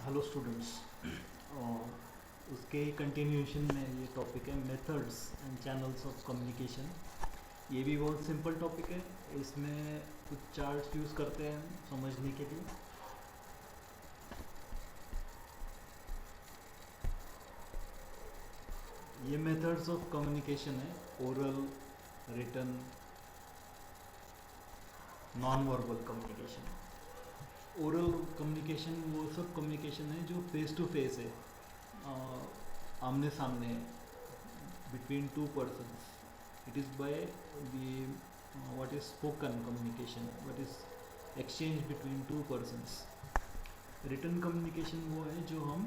Hello students. उसके continuation में ये टॉपिक है methods and channels of communication. ये भी बहुत सिंपल टॉपिक है। इसमें कुछ चार्ट्स यूज़ करते हैं हम समझने के लिए। ये मेथड्स ऑफ कम्युनिकेशन है, oral, written, non verbal communication. Oral communication वो सब कम्युनिकेशन है जो फेस टू फेस है, आमने सामने, between two persons. It is by the what is spoken communication, what is exchange between two persons. Written communication वो है जो हम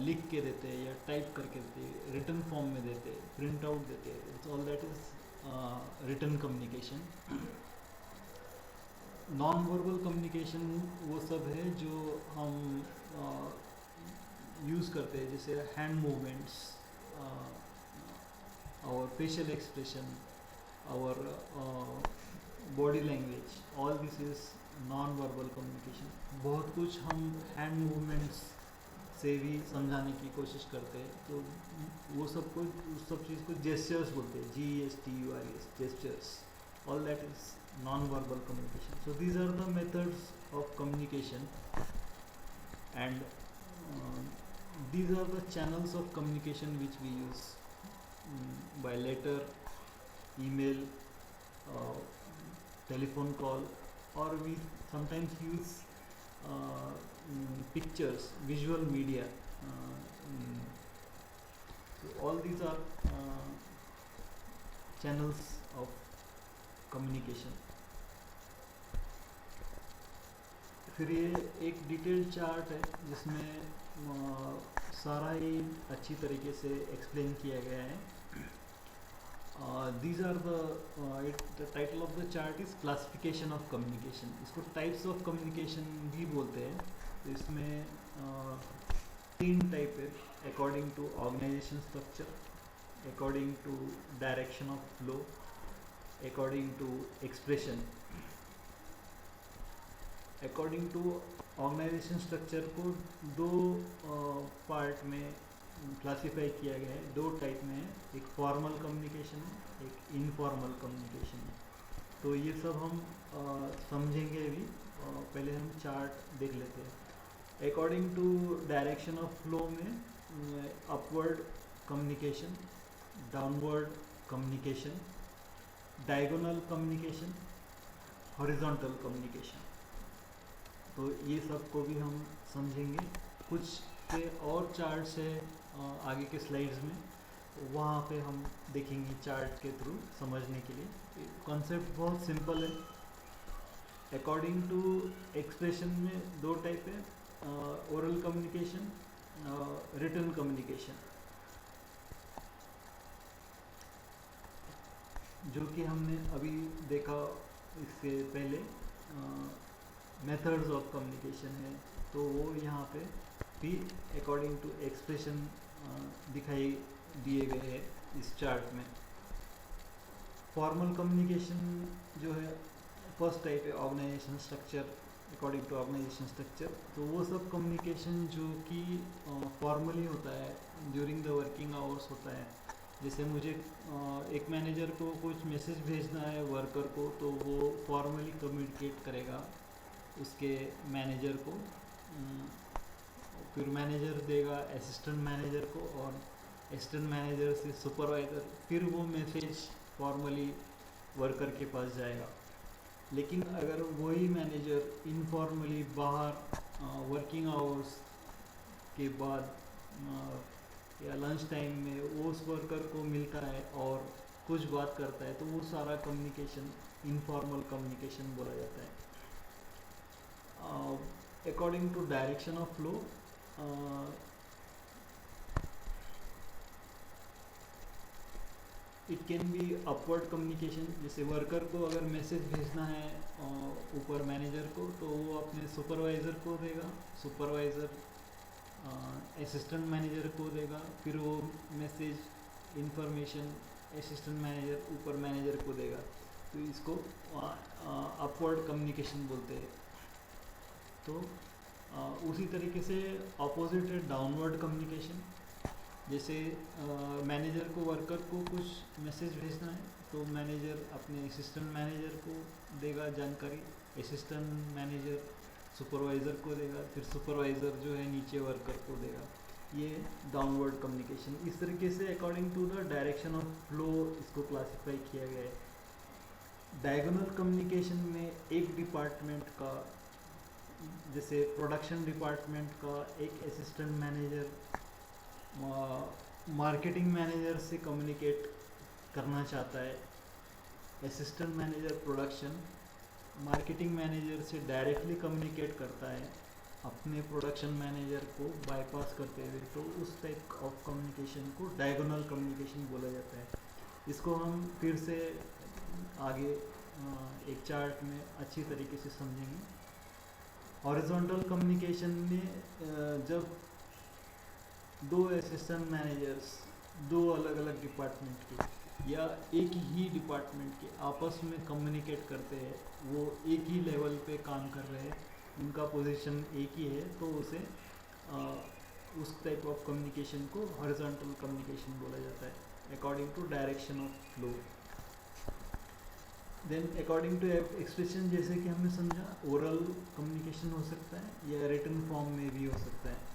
लिख के देते हैं या टाइप करके देते हैं, रिटन फॉर्म में देते हैं, प्रिंट आउट देते हैं। It's all that is written communication. Non verbal communication वो सब है जो हम यूज़ करते हैं, जैसे hand movements, our facial expression, our body language, all this is non-verbal communication. बहुत कुछ हम hand movements से भी समझाने की कोशिश करते हैं, तो वो सब चीज़ को gestures बोलते हैं, GESTURES, gestures. All that is non-verbal communication. So these are the methods of communication, and these are the channels of communication which we use. By letter, email, telephone call, or we sometimes use pictures, visual media. So all these are channels of communication. फिर ये एक detailed chart है जिसमें सारा ही अच्छी तरीके से explain किया गया है। These are the title of the chart is classification of communication. इसको types of communication भी बोलते हैं। तो इसमें 3 टाइप है, according to organization structure, according to direction of flow, according to expression. According to organisation structure को दो part में क्लासीफाई किया गया है, 2 टाइप में है। एक फॉर्मल कम्युनिकेशन है, एक इनफॉर्मल कम्युनिकेशन है। तो ये सब हम समझेंगे अभी। पहले हम चार्ट देख लेते हैं। According to direction of flow में upward communication, downward communication, diagonal communication, horizontal communication. तो ये सब को भी हम समझेंगे। कुछ के और चार्ट्स है आगे के स्लाइड्स में, वहाँ पे हम देखेंगे चार्ट के थ्रू समझने के लिए। कॉन्सेप्ट बहुत सिंपल है। अकॉर्डिंग टू एक्सप्रेशन में 2 टाइप है, ओरल कम्युनिकेशन, रिटन कम्युनिकेशन, जो कि हमने अभी देखा इससे पहले। मेथड्स ऑफ कम्युनिकेशन है, तो वो यहाँ पे भी अकॉर्डिंग टू एक्सप्रेशन दिखाई दिए गए हैं इस चार्ट में। फॉर्मल कम्युनिकेशन जो है फर्स्ट टाइप है, organisation structure, according to organisation structure. तो वो सब कम्युनिकेशन जो कि फॉर्मली होता है, ड्यूरिंग द वर्किंग आवर्स होता है। जैसे मुझे एक मैनेजर को कुछ मैसेज भेजना है वर्कर को, तो वो फॉर्मली कम्युनिकेट करेगा उसके मैनेजर को, फिर मैनेजर देगा असिस्टेंट मैनेजर को, और असिस्टेंट मैनेजर से सुपरवाइज़र, फिर वो मैसेज फॉर्मली वर्कर के पास जाएगा। लेकिन अगर वही मैनेजर इनफॉर्मली बाहर वर्किंग आवर्स के बाद या लंच टाइम में वो उस वर्कर को मिलता है और कुछ बात करता है, तो वो सारा कम्युनिकेशन इनफॉर्मल कम्युनिकेशन बोला जाता है। According to direction of flow, it can be upward communication. जैसे वर्कर को अगर मैसेज भेजना है ऊपर मैनेजर को, तो वो अपने सुपरवाइज़र को देगा, सुपरवाइज़र असिस्टेंट मैनेजर को देगा, फिर वो मैसेज इंफॉर्मेशन असिस्टेंट मैनेजर ऊपर मैनेजर को देगा। तो इसको अपवर्ड कम्युनिकेशन बोलते हैं। तो उसी तरीके से ऑपोजिट है डाउनवर्ड कम्युनिकेशन। जैसे मैनेजर को वर्कर को कुछ मैसेज भेजना है तो मैनेजर अपने असिस्टेंट मैनेजर को देगा जानकारी, असिस्टेंट मैनेजर सुपरवाइज़र को देगा, फिर सुपरवाइज़र जो है नीचे वर्कर को देगा। ये डाउनवर्ड कम्युनिकेशन। इस तरीके से according to the direction of flow इसको क्लासिफाई किया गया है। डायगोनल कम्युनिकेशन में एक डिपार्टमेंट का, जैसे प्रोडक्शन डिपार्टमेंट का एक असिस्टेंट मैनेजर मार्केटिंग मैनेजर से कम्युनिकेट करना चाहता है, assistant manager production marketing manager से डायरेक्टली कम्युनिकेट करता है अपने प्रोडक्शन मैनेजर को बाईपास करते हुए, तो उस टाइप ऑफ कम्युनिकेशन को डायगोनल कम्युनिकेशन बोला जाता है। इसको हम फिर से आगे एक चार्ट में अच्छी तरीके से समझेंगे। हॉरिजॉन्टल कम्युनिकेशन में जब दो असिस्टेंट मैनेजर्स दो अलग अलग डिपार्टमेंट के या एक ही डिपार्टमेंट के आपस में कम्युनिकेट करते हैं, वो एक ही लेवल पे काम कर रहे हैं, उनका पोजीशन एक ही है, तो उसे उस टाइप ऑफ कम्युनिकेशन को हॉरिजॉन्टल कम्युनिकेशन बोला जाता है according to direction of flow. Then according to expression, जैसे कि हमने समझा ओरल कम्युनिकेशन हो सकता है या रिटन फॉर्म में भी हो सकता है।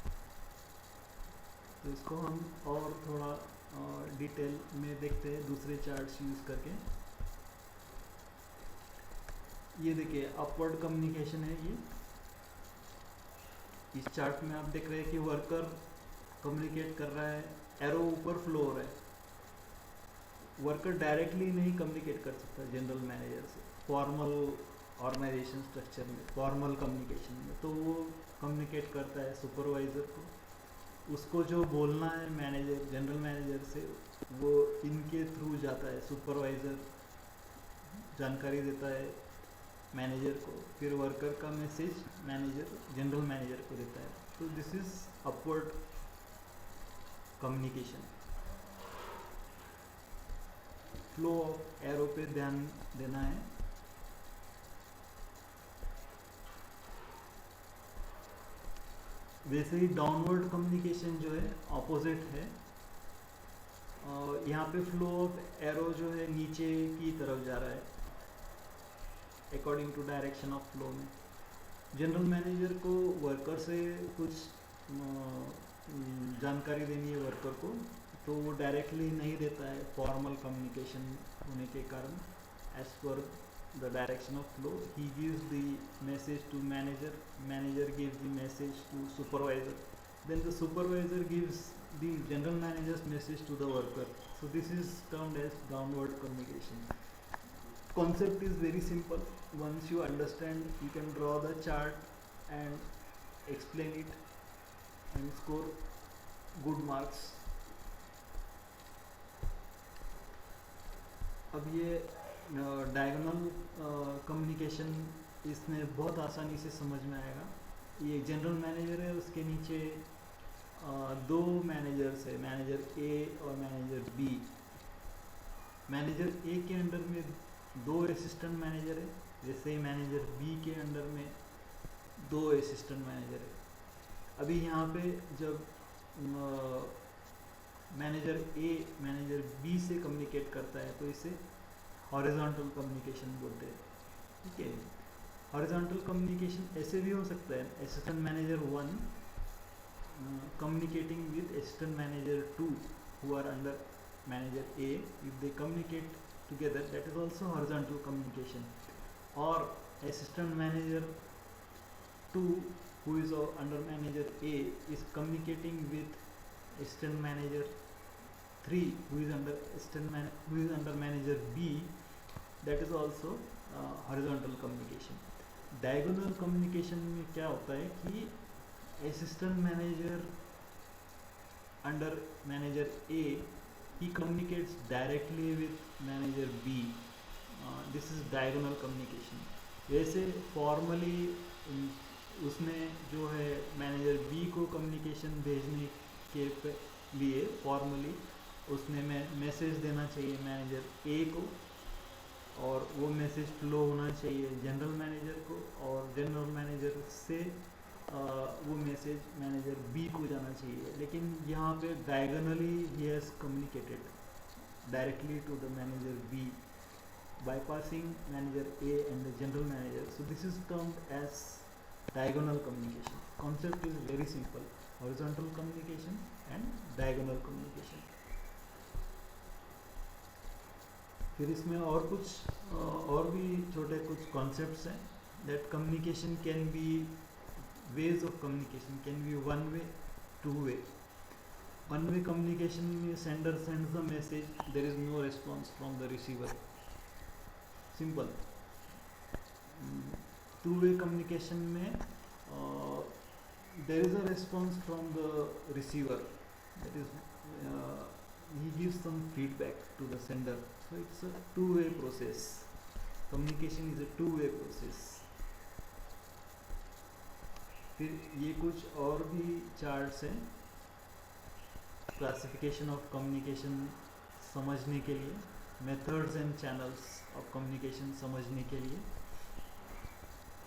तो इसको हम और थोड़ा डिटेल में देखते हैं दूसरे चार्ट्स यूज़ करके। ये देखिए अपवर्ड कम्युनिकेशन है। ये इस चार्ट में आप देख रहे हैं कि वर्कर कम्युनिकेट कर रहा है, एरो ऊपर फ्लो हो रहा है। वर्कर डायरेक्टली नहीं कम्युनिकेट कर सकता जनरल मैनेजर से फॉर्मल ऑर्गेनाइजेशन स्ट्रक्चर में, फॉर्मल कम्युनिकेशन में, तो वो कम्युनिकेट करता है सुपरवाइज़र को। उसको जो बोलना है मैनेजर जनरल मैनेजर से, वो इनके थ्रू जाता है, सुपरवाइज़र जानकारी देता है मैनेजर को, फिर वर्कर का मैसेज मैनेजर जनरल मैनेजर को देता है। तो this is upward communication. Flow of arrow पे ध्यान देना है। वैसे ही डाउनवर्ड कम्युनिकेशन जो है ऑपोजिट है। यहाँ पे फ्लो ऑफ एरो जो है नीचे की तरफ जा रहा है according to direction of flow में। जनरल मैनेजर को वर्कर से कुछ जानकारी देनी है वर्कर को, तो वो डायरेक्टली नहीं देता है फॉर्मल कम्युनिकेशन होने के कारण। As per the direction of flow he gives the message to manager, manager gives the message to supervisor, then the supervisor gives the general manager's message to the worker. So this is termed as downward communication. Concept is very simple. Once you understand, you can draw the chart and explain it and score good marks. अब ये diagonal communication इसमें बहुत आसानी से समझ में आएगा। ये जनरल मैनेजर है, उसके नीचे दो मैनेजर्स है, मैनेजर ए और मैनेजर बी। मैनेजर ए के अंडर में दो असिस्टेंट मैनेजर है, जैसे मैनेजर बी के अंडर में दो असिस्टेंट मैनेजर है। अभी यहाँ पे जब मैनेजर ए मैनेजर बी से कम्युनिकेट करता है तो इसे हॉरिजॉन्टल कम्युनिकेशन बोलते हैं। ठीक है, हॉरिजॉन्टल कम्युनिकेशन ऐसे भी हो सकता है, assistant manager 1 communicating with assistant manager 2 who are under manager A. If they communicate together, that is also horizontal communication. Or assistant manager 2 who is under manager A is communicating with assistant manager 3 who is under manager B. That is also horizontal communication. Diagonal communication में क्या होता है कि assistant manager under manager A, he communicates directly with manager B. This is diagonal communication. वैसे formally उसने जो है manager B को communication भेजने के लिए formally उसने मैसेज देना चाहिए manager A को, और वो मैसेज फ्लो होना चाहिए जनरल मैनेजर को, और जनरल मैनेजर से वो मैसेज मैनेजर बी को जाना चाहिए, लेकिन यहाँ पे diagonally he has communicated directly to the manager B bypassing manager A and the general manager. So this is termed as diagonal communication. Concept is very simple: horizontal communication and diagonal communication. फिर इसमें और कुछ और भी छोटे कुछ concepts हैं. That communication can be, ways of communication can be one way, two way. One way communication में sender sends the message, there is no response from the receiver. Simple. Two way communication में there is a response from the receiver, that is he gives some feedback to the sender. So it's a two way process. Communication is a two way process. फिर ये कुछ और भी charts हैं classification of communication समझने के लिए, methods and channels of communication समझने के लिए.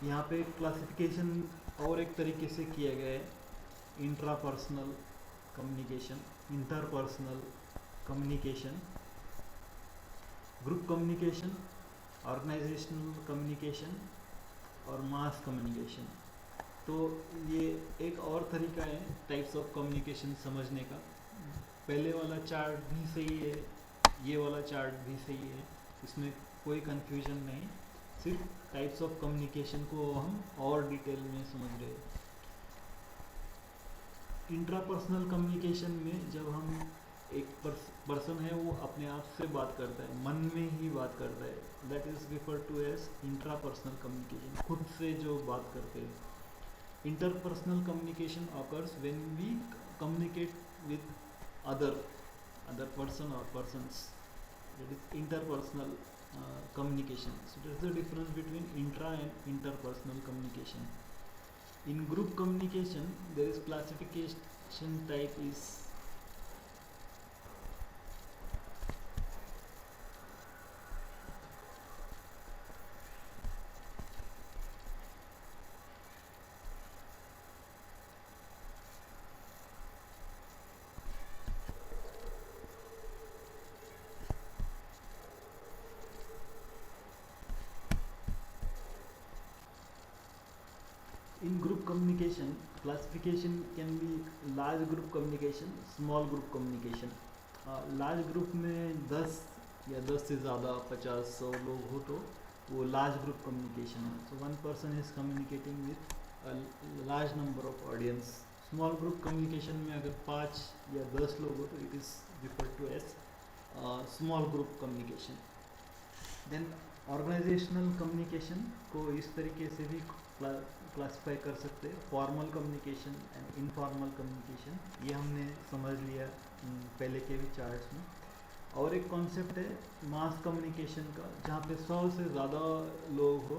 यहाँ पे क्लासिफिकेशन और एक तरीके से किया गया है: intrapersonal communication, interpersonal communication, group communication, organisational communication और मास कम्युनिकेशन. तो ये एक और तरीका है टाइप्स ऑफ कम्युनिकेशन समझने का. पहले वाला चार्ट भी सही है, ये वाला चार्ट भी सही है, इसमें कोई कंफ्यूजन नहीं. सिर्फ टाइप्स ऑफ कम्युनिकेशन को हम और डिटेल में समझ रहे हैं. इंट्रापर्सनल कम्युनिकेशन में जब हम एक पर्सन है वो अपने आप से बात करता है, मन में ही बात करता है, that is refer to as intrapersonal communication, खुद से जो बात करते हैं. Interpersonal communication occurs when we communicate with other person or persons. That is interpersonal communication. So there is the difference between intra and interpersonal communication. In group communication, there is classification type is in group communication, classification can be large group communication, small group communication. Large group में 10 या 10 से ज़्यादा 50-100 लोग हो तो वो large group communication है. So one person is communicating with large number of audience. Small group communication में अगर 5 या 10 लोग हो तो it is referred to as small group communication. Then organisational communication को इस तरीके से भी क्लासिफाई कर सकते हैं: formal communication and informal communication. ये हमने समझ लिया पहले के भी चार्ट्स में. और एक कॉन्सेप्ट है मास कम्युनिकेशन का, जहाँ पे 100 से ज़्यादा लोग हो.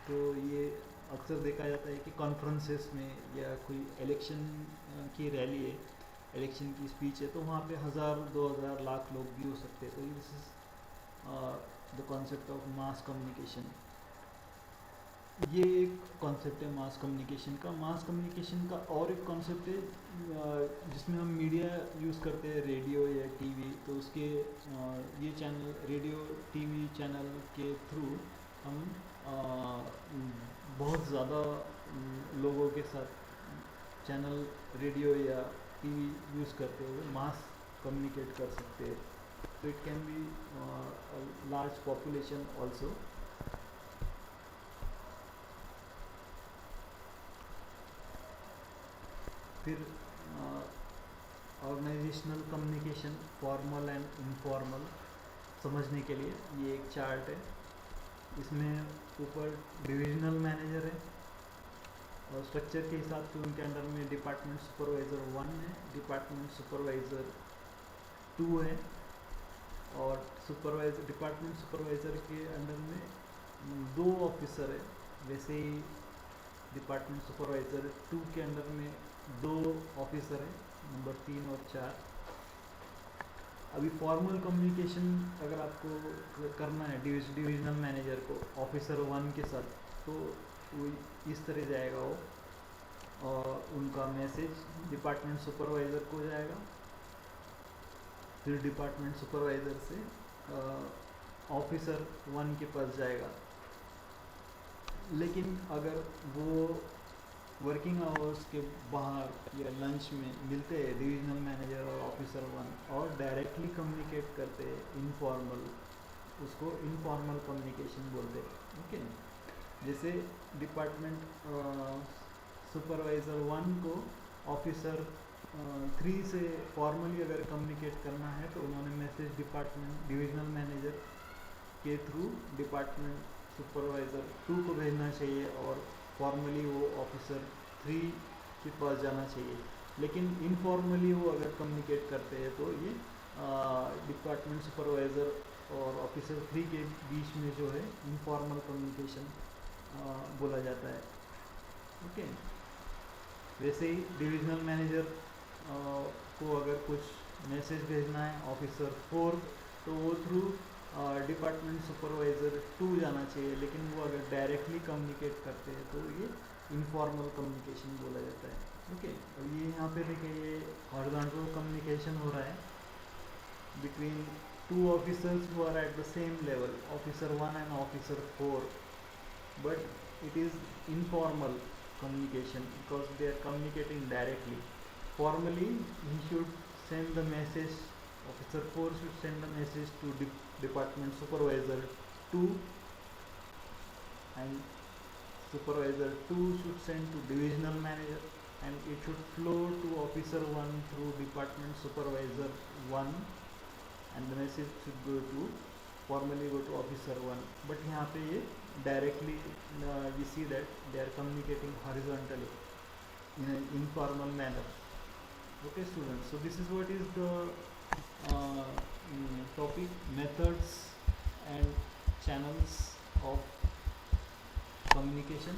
तो ये अक्सर देखा जाता है कि कॉन्फ्रेंसेस में या कोई इलेक्शन की रैली है, इलेक्शन की स्पीच है, तो वहाँ पे 1000, 2000, लाख लोग भी हो सकते हैं. तो this is the concept of mass communication. ये एक कॉन्सेप्ट है मास कम्युनिकेशन का. मास कम्युनिकेशन का और एक कॉन्सेप्ट है जिसमें हम मीडिया यूज़ करते हैं, रेडियो या टीवी. तो उसके ये चैनल, रेडियो टीवी चैनल के थ्रू हम बहुत ज़्यादा लोगों के साथ चैनल, रेडियो या टीवी यूज़ करते हुए मास कम्युनिकेट कर सकते हैं. तो it can be large population also. फिर organisational communication, formal and informal समझने के लिए ये एक चार्ट है. इसमें ऊपर डिविजनल मैनेजर है और स्ट्रक्चर के हिसाब से उनके अंडर में डिपार्टमेंट सुपरवाइज़र 1 है, डिपार्टमेंट सुपरवाइज़र 2 है और डिपार्टमेंट सुपरवाइज़र के अंडर में 2 ऑफिसर है. वैसे ही डिपार्टमेंट सुपरवाइज़र 2 के अंडर में 2 ऑफिसर है, नंबर 3 और 4. अभी फॉर्मल कम्युनिकेशन अगर आपको करना है डिविजनल मैनेजर को ऑफिसर 1 के साथ, तो वो इस तरह जाएगा. वो और उनका मैसेज डिपार्टमेंट सुपरवाइज़र को जाएगा, फिर डिपार्टमेंट सुपरवाइज़र से ऑफिसर 1 के पास जाएगा। लेकिन अगर वो वर्किंग आवर्स के बाहर या लंच में मिलते हैं डिविजनल मैनेजर और ऑफिसर 1 और डायरेक्टली कम्युनिकेट करते हैं इनफॉर्मल, उसको इनफॉर्मल कम्युनिकेशन बोलते हैं। ओके, जैसे डिपार्टमेंट सुपरवाइज़र 1 को ऑफिसर 3 से फॉर्मली अगर कम्युनिकेट करना है तो उन्होंने मैसेज डिपार्टमेंट डिविजनल मैनेजर के थ्रू डिपार्टमेंट सुपरवाइज़र 2 को भेजना चाहिए और फॉर्मली वो ऑफिसर 3 के पास जाना चाहिए। लेकिन इनफॉर्मली वो अगर कम्युनिकेट करते हैं तो ये डिपार्टमेंट सुपरवाइज़र और ऑफिसर 3 के बीच में जो है इनफॉर्मल कम्युनिकेशन बोला जाता है। ओके, वैसे ही डिविजनल मैनेजर को अगर कुछ मैसेज भेजना है ऑफिसर 4 तो वो थ्रू डिपार्टमेंट सुपरवाइज़र 2 जाना चाहिए। लेकिन वो अगर डायरेक्टली कम्युनिकेट करते हैं तो ये इनफॉर्मल कम्युनिकेशन बोला जाता है। ओके, और ये यहाँ पे देखिए ये हॉरिजॉन्टल कम्युनिकेशन हो रहा है between 2 officers who are at the same level, officer 1 and officer 4, but it is informal communication because they are communicating directly. Formally he should send the message, officer 4 should send the message to department supervisor 2 and supervisor 2 should send to divisional manager and it should flow to officer 1 through department supervisor 1 and the message should go to formally go to officer 1. But यहाँ पे ये directly we see that they are communicating horizontally in an informal manner. Okay students, so this is what is the topic, methods and channels of communication.